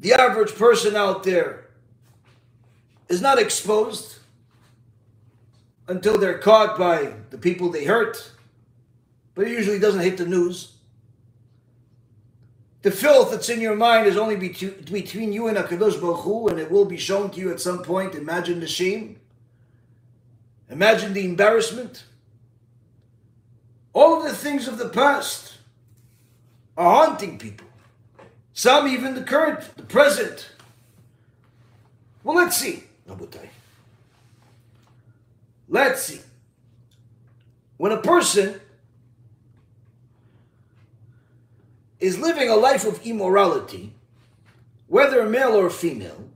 The average person out there is not exposed until they're caught by the people they hurt, but it usually doesn't hit the news. The filth that's in your mind is only between you and HaKadosh Baruch Hu, and it will be shown to you at some point. Imagine the shame. Imagine the embarrassment. All of the things of the past are haunting people. Some even the current, the present. Well, let's see, Rabotai. Let's see. When a person is living a life of immorality, whether male or female,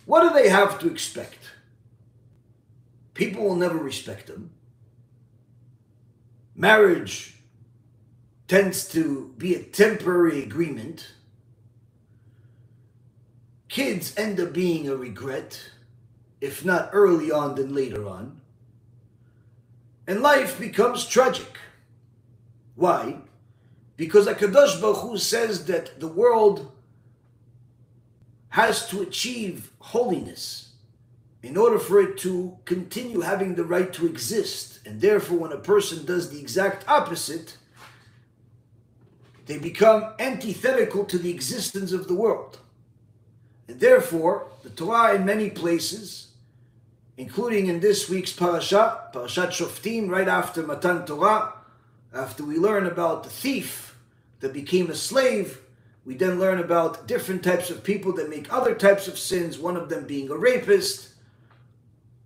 what do they have to expect? People will never respect them. Marriage tends to be a temporary agreement. Kids end up being a regret, if not early on, then later on. And life becomes tragic. Why? Because HaKadosh Baruch Hu says that the world has to achieve holiness in order for it to continue having the right to exist. And therefore, when a person does the exact opposite, they become antithetical to the existence of the world. And therefore, the Torah in many places, including in this week's Parashat Shoftim, right after Matan Torah, after we learn about the thief that became a slave, we then learn about different types of people that make other types of sins, one of them being a rapist,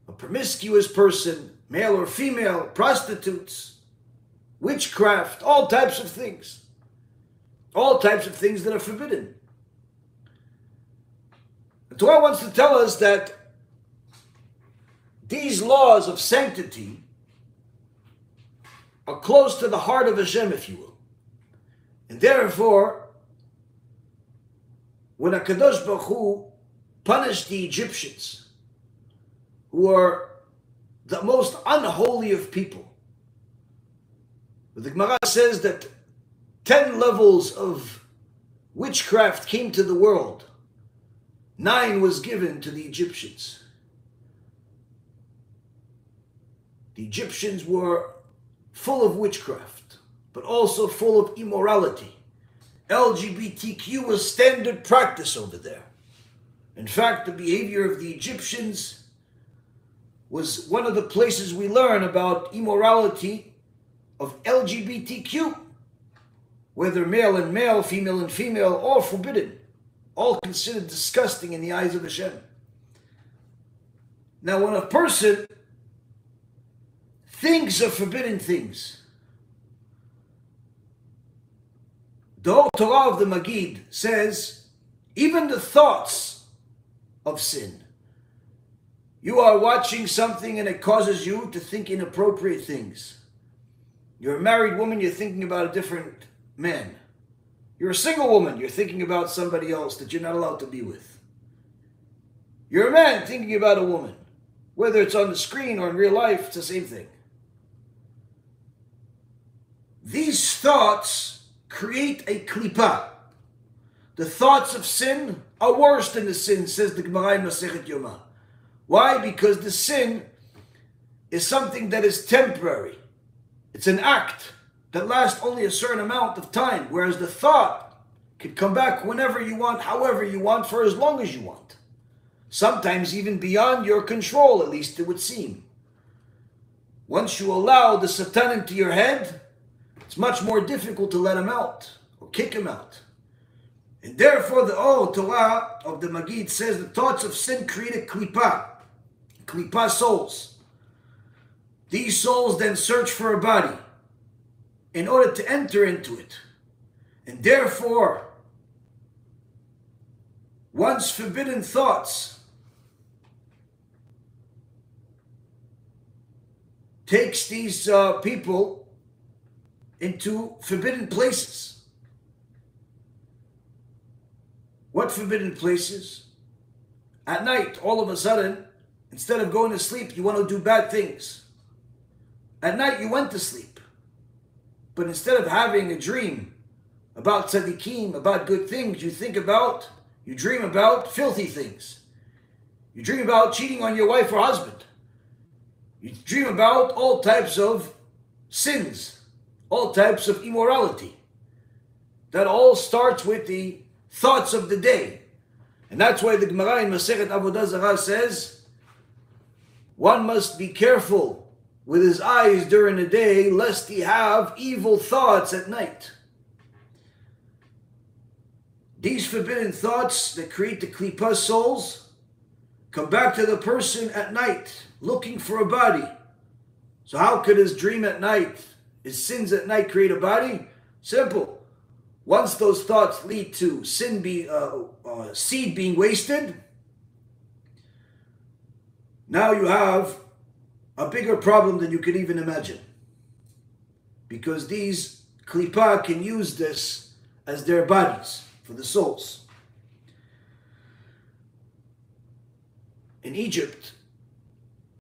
a promiscuous person, male or female, prostitutes, witchcraft, all types of things. All types of things that are forbidden. The Torah wants to tell us that these laws of sanctity are close to the heart of Hashem, if you will. And therefore, when HaKadosh Baruch Hu punished the Egyptians, who are the most unholy of people, the Gemara says that 10 levels of witchcraft came to the world. 9 was given to the Egyptians. The Egyptians were full of witchcraft, but also full of immorality. LGBTQ was standard practice over there. In fact, the behavior of the Egyptians was one of the places we learn about immorality of LGBTQ. Whether male and male, female and female, all forbidden. All considered disgusting in the eyes of Hashem. Now, when a person thinks of forbidden things, the whole Torah of the Magid says, even the thoughts of sin. You are watching something and it causes you to think inappropriate things. You're a married woman, you're thinking about a different man. You're a single woman, you're thinking about somebody else that you're not allowed to be with. You're a man thinking about a woman. Whether it's on the screen or in real life, it's the same thing. These thoughts create a klipa. The thoughts of sin are worse than the sin, says the Gemara in Masechet Yoma. Why? Because the sin is something that is temporary. It's an act that lasts only a certain amount of time, whereas the thought could come back whenever you want, however you want, for as long as you want. Sometimes even beyond your control, at least it would seem. Once you allow the Satan into your head, it's much more difficult to let him out or kick him out. And therefore the Torah of the Magid says the thoughts of sin create a klipa souls. These souls then search for a body in order to enter into it. And therefore, once forbidden thoughts takes these people into forbidden places. What forbidden places? At night, all of a sudden, instead of going to sleep, you want to do bad things. At night, you went to sleep. But instead of having a dream about tzaddikim, about good things, you dream about filthy things. You dream about cheating on your wife or husband. You dream about all types of sins, all types of immorality. That all starts with the thoughts of the day. And that's why the Gemara in Masechet Avodah Zarah says, one must be careful with his eyes during the day, lest he have evil thoughts at night. These forbidden thoughts that create the klipa souls come back to the person at night, looking for a body. So how could his dream at night, his sins at night create a body? Simple. Once those thoughts lead to seed being wasted, now you have a bigger problem than you could even imagine. Because these klipa can use this as their bodies for the souls. In Egypt,